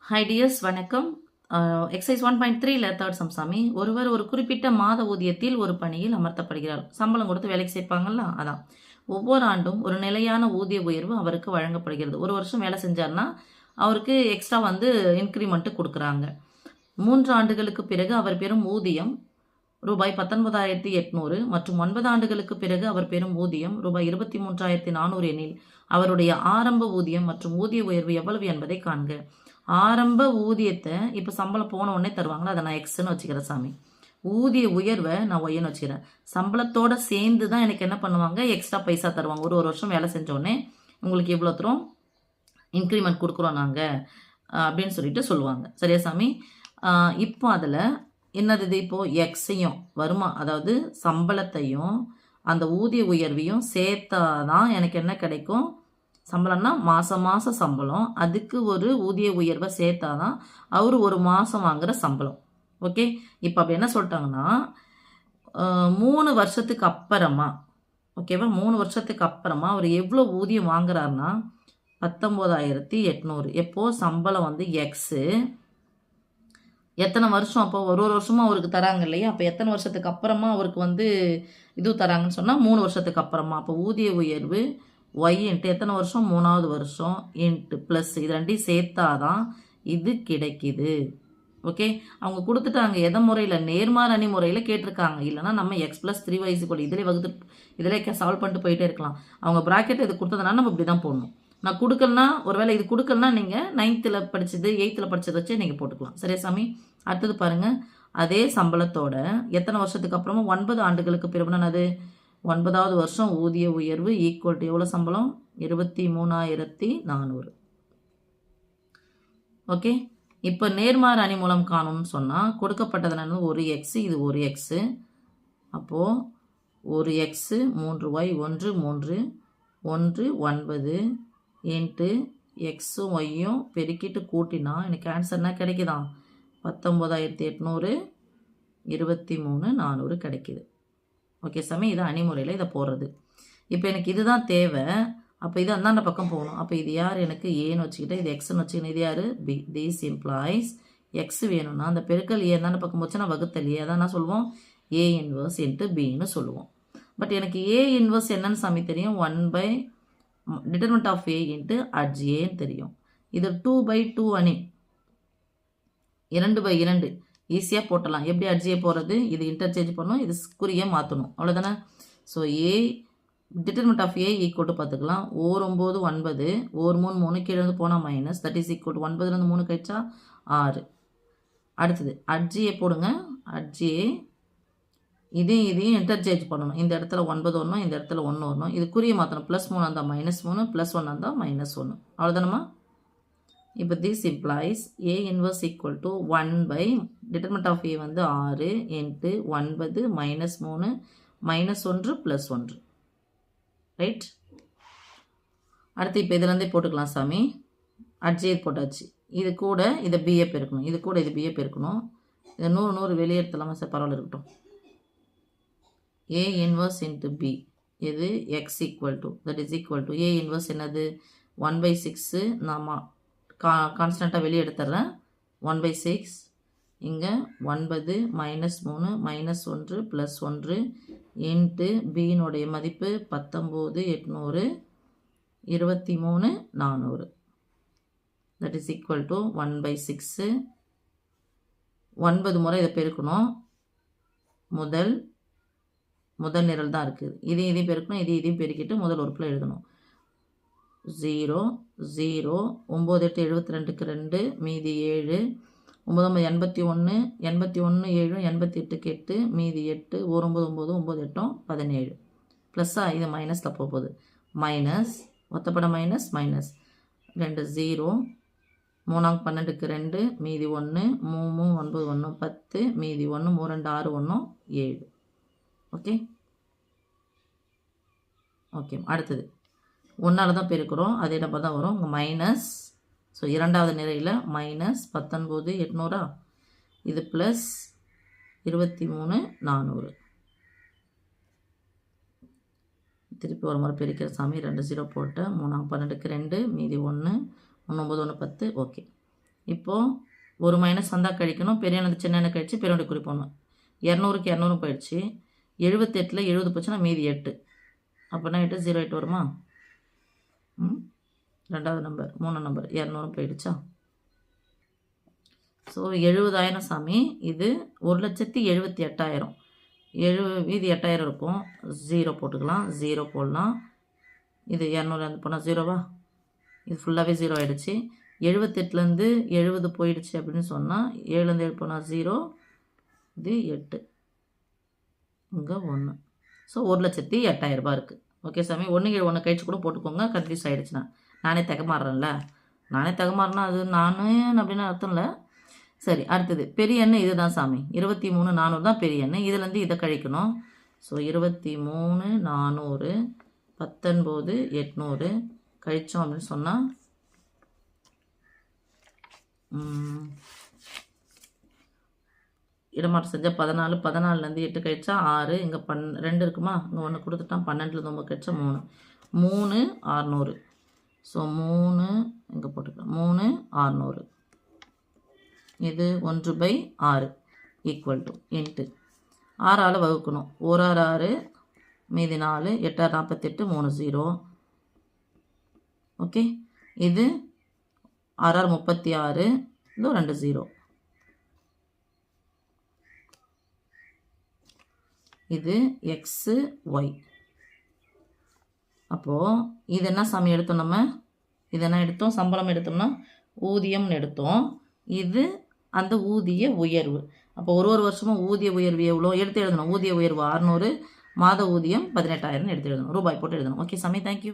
Hi tears, வணக்கம். Exercise 1.3ல third sum சாமி. ஒருவர் ஒரு குறிப்பிட்ட மாத ஊதியத்தில் ஒரு பணியில் அமர்த்தப்படுகிறார். சம்பளம் கொடுத்து வேலைக்கு சேர்ப்பாங்கல்ல, அதான். ஒவ்வொரு ஆண்டும் ஒரு நிலையான ஊதிய உயர்வு அவருக்கு வழங்கப்படுகிறது. ஒரு வருஷம் வேலை செஞ்சார்னா அவருக்கு எக்ஸ்ட்ரா இன்க்ரிமெண்ட் கொடுக்குறாங்க. 3 ஆண்டுகளுக்கு பிறகு அவர் பெறும் ஊதியம் ரூபாய் 19,800 மற்றும் 9 ஆண்டுகளுக்கு பிறகு அவர் பெறும் ஊதியம் ரூபாய் 23,400 எனில் அவருடைய ஆரம்ப ஊதியம் மற்றும் ஊதிய உயர்வு எவ்வளவு என்பதை காண்க. ஆரம்ப ஊதியத்தை இப்போ சம்பளம் போன உடனே தருவாங்களா, அதை நான் எக்ஸ்ன்னு வச்சுக்கிறேன் சாமி. ஊதிய உயர்வை நான் ஒய்ன்னு வச்சுக்கிறேன். சம்பளத்தோட சேர்ந்து தான் எனக்கு என்ன பண்ணுவாங்க, எக்ஸ்ட்ரா பைசா தருவாங்க. ஒரு வருஷம் வேலை செஞ்சோடனே உங்களுக்கு இவ்வளோ தூரம் இன்க்ரிமெண்ட் கொடுக்குறோம் நாங்கள் அப்படின்னு சொல்லிட்டு சொல்லுவாங்க. சரியா சாமி? இப்போ அதில் என்னது, இப்போது எக்ஸையும் வருமா, அதாவது சம்பளத்தையும் அந்த ஊதிய உயர்வையும் சேர்த்தா தான் எனக்கு என்ன கிடைக்கும். சம்பளம்னா மாதம் மாதம் சம்பளம், அதுக்கு ஒரு ஊதிய உயர்வை சேர்த்தா தான் அவர் ஒரு மாதம் வாங்குகிற சம்பளம். ஓகே, இப்போ அப்படி என்ன சொல்லிட்டாங்கன்னா 3 வருஷத்துக்கு அப்புறமா, ஓகேவா, 3 வருஷத்துக்கு அப்புறமா அவர் எவ்வளோ ஊதியம் வாங்குறாருன்னா 19,800. எப்போது சம்பளம் எக்ஸு, எத்தனை வருஷம், அப்போ ஒரு வருஷமாக அவருக்கு தராங்க இல்லையா, அப்போ எத்தனை வருஷத்துக்கு அப்புறமா அவருக்கு இது தராங்கன்னு சொன்னால் 3 வருஷத்துக்கு அப்புறமா. அப்போ ஊதிய உயர்வு ஒய் இன்ட்டு எத்தனை வருஷம், 3ஆவது வருஷம் இன்ட்டு ப்ளஸ் இது ரெண்டையும் சேர்த்தாதான் இது கிடைக்குது. ஓகே, அவங்க கொடுத்துட்டாங்க. எதை முறையில், நேர்மாறு அணி முறையில் கேட்டிருக்காங்க. இல்லைனா நம்ம எக்ஸ் ப்ளஸ் 3y இதிலே இதிலே சால்வ் பண்ணிட்டு போயிட்டே இருக்கலாம். அவங்க ப்ராக்கெட் இது கொடுத்ததுனால நம்ம இப்படி தான் போடணும். நான் கொடுக்கலனா, ஒருவேளை இது கொடுக்கலனா நீங்கள் 9th படித்தது 8th படித்ததை வச்சு நீங்கள் போட்டுக்கலாம். சரியா சாமி? அடுத்தது பாருங்கள், அதே சம்பளத்தோட எத்தனை வருஷத்துக்கு அப்புறமா 9 ஆண்டுகளுக்கு பிறகுனா அது 9வது வருஷம் ஊதிய உயர்வு ஈக்குவல் டு எவ்வளோ சம்பளம், 23,400. ஓகே, இப்போ நேர்மாறு அணி மூலம் காணும்னு சொன்னால் கொடுக்கப்பட்டது ஒரு எக்ஸு, இது ஒரு எக்ஸு. அப்போது ஒரு எக்ஸு 3y 1 3 1 9 இன்ட்டு எக்ஸும் ஒய்யும் பெருக்கிட்டு கூட்டினா எனக்கு ஆன்சர் என்ன கிடைக்குதான், 19,800 23,400 கிடைக்குது. ஓகே சாமி, இது அணிமுறையில் இதை போடுறது. இப்போ எனக்கு இதுதான் தேவை. அப்போ இது அந்தாண்ட பக்கம் போகணும். அப்போ இது யார், எனக்கு ஏன்னு வச்சுக்கிட்டேன், இது எக்ஸ்ன்னு வச்சுக்கிட்டேன், இது யார் பி. தீஸ் இம்ப்ளாய்ஸ் எக்ஸ் வேணும்னா அந்த பெருக்கல் ஏ அந்தாண்ட பக்கம் போச்சுன்னா வகுத்தல் ஏ, அதான் நான் சொல்லுவோம் ஏ இன்வர்ஸ் இன்ட்டு பின்னு சொல்லுவோம். பட் எனக்கு ஏ இன்வர்ஸ் என்னன்னு சாமி தெரியும், 1 determinant of A into adj ஏன்னு தெரியும். இது 2/2 அணி, 2/2 ஈஸியாக போட்டலாம். எப்படி அட்ஜியை போகிறது, இது இன்டர்சேஞ்ச் பண்ணணும், இது குறிய மாற்றணும், அவ்வளோதானே. So A determinant of A equal to பார்த்துக்கலாம். 9 9 3 3 கீழே இருந்து போனால் minus, that is equal to 9லேருந்து 3 கழிச்சா 6. அடுத்தது அட்ஜியை போடுங்க. அட்ஜியை இதையும் இன்டர்சேஞ்ச் பண்ணணும். இந்த இடத்துல 9 வரணும், இந்த இடத்துல 1 வரணும். இது குறிய மாற்றணும். +3 இருந்தால் -3, +1 இருந்தால் -1, அவ்வளோதானம்மா. இப்போ this implies A inverse equal to 1 determinant of A 6 into 9 -3 -1 +1, right. அடுத்து இப்போ இதுலேருந்தே போட்டுக்கலாம் சாமி. அட்ஜே போட்டாச்சு. இது கூட இதை பிஏ பெருக்கணும், இது கூட இது பிஏ பெருக்கணும். இதை 100 வெளியே எடுத்துலாமா சார், பரவாயில்ல இருக்கட்டும். ஏ இன்வர்ஸ் இன்ட்டு பி, இது X equal to that is equal to A inverse என்னது 1/6. நாம் கான்ஸ்டண்ட்டாக வெளியே எடுத்துட்றேன். 1/6 இங்கே 9 -3 -1 +1 இன்ட்டு பியினுடைய மதிப்பு 19,800 23,400 தட் இஸ் ஈக்குவல் டு 1/6. 9 முறை இதை பெருக்கணும். முதல் நிரல் தான் இருக்குது. இதையும் பெருக்கணும், இதையும் பெருக்கிட்டு முதல் உறுப்பில் எழுதணும். 0 0 9 8 72க்கு 2 மீதி 7 9 81 81 7 88க்கு 8 மீதி 8 1 9 9 9 8 17 ப்ளஸ்ஸா, இது மைனஸில் போகுது. மைனஸ் மொத்தப்பட மைனஸ் 2 0 3 12க்கு 2 மீதி 1 3 9 1 10 மீதி 1 3 2 6 1 7. ஓகே ஓகே, அடுத்தது 1ஆல் தான் பெருக்கிறோம், அதே நம்பர் தான் வரும். உங்கள் மைனஸ், ஸோ 2வது நிலையில் மைனஸ் 19,800, இது ப்ளஸ் 23,400. திருப்பி ஒரு முறை பெருக்கிற சாமி. 2 0 போட்டு 3 12க்கு 2 மீதி 1 9 1 10. ஓகே, இப்போது ஒரு மைனஸ் வந்தால் கழிக்கணும், பெரிய எண்ணது சின்ன எண்ணெய் கழிச்சு பெரிய குறிப்போணும். 200க்கு 200 போயிடுச்சு. 78ல் 70 போச்சுன்னா மீதி 8. அப்போனா 8 08 வருமா? ரெண்டாவது நம்பர் 3 நம்பர் 200 போயிடுச்சா? ஸோ 70,000 சாமி. இது 1,78,000. மீதி 8,000 இருக்கும். 0 போட்டுக்கலாம். 0 போடலாம். இது 200 போனால் 0வா? இது ஃபுல்லாகவே 0 ஆகிடுச்சு. 78லேருந்து 70 போயிடுச்சு அப்படின்னு சொன்னால் 7லேருந்து 7 போனால் 0. இது 8. இங்கே 1. ஸோ 1,08,000 இருக்குது. ஓகே சாமி. 1 கழிச்சு கூட போட்டுக்கோங்க, கன்ஃபியூஸ் ஆகிடுச்சுண்ணா. நானே தகமாறுறேன்ல. நானே தகமாறுனா அது நானே அப்படின்னு அர்த்தம் இல்லை. சரி, அடுத்தது பெரிய எண்ணெய் இது தான் சாமி. 23,400 தான் பெரிய எண்ணெய். இதுலேருந்து இதை கழிக்கணும். ஸோ 23,400 19,800 கழித்தோம் அப்படின்னு சொன்னால் இடமாற்றம் செஞ்சால் 14, 14லேருந்து 8 கழிச்சா 6, இங்கே 2 இருக்குமா? இங்கே 1 கொடுத்துட்டான். 12லேருந்து 9 கழிச்சா 3, 3,600. ஸோ 3 இங்கே போட்டுக்கலாம். 3,600. இது 1/6 ஈக்குவல் டு இன்ட்டு 6ஆல் வகுக்கணும். 1 6 6, மீதி 4, 8 48, 3 0. ஓகே. இது 6 36, இதோ 2 0. இது எக்ஸு ஒய். அப்போது இது என்ன சாமி எடுத்தோம்? நம்ம இது என்ன எடுத்தோம்? சம்பளம் எடுத்தோம்னா ஊதியம்னு எடுத்தோம். இது அந்த ஊதிய உயர்வு. அப்போ ஒரு வருஷமும் ஊதிய உயர்வு எவ்வளோ எடுத்து எழுதணும்? ஊதிய உயர்வு 600, மாத ஊதியம் 18,000 எடுத்து எழுதணும். ரூபாய் போட்டு எழுதணும். ஓகே சாமி, தேங்க்யூ.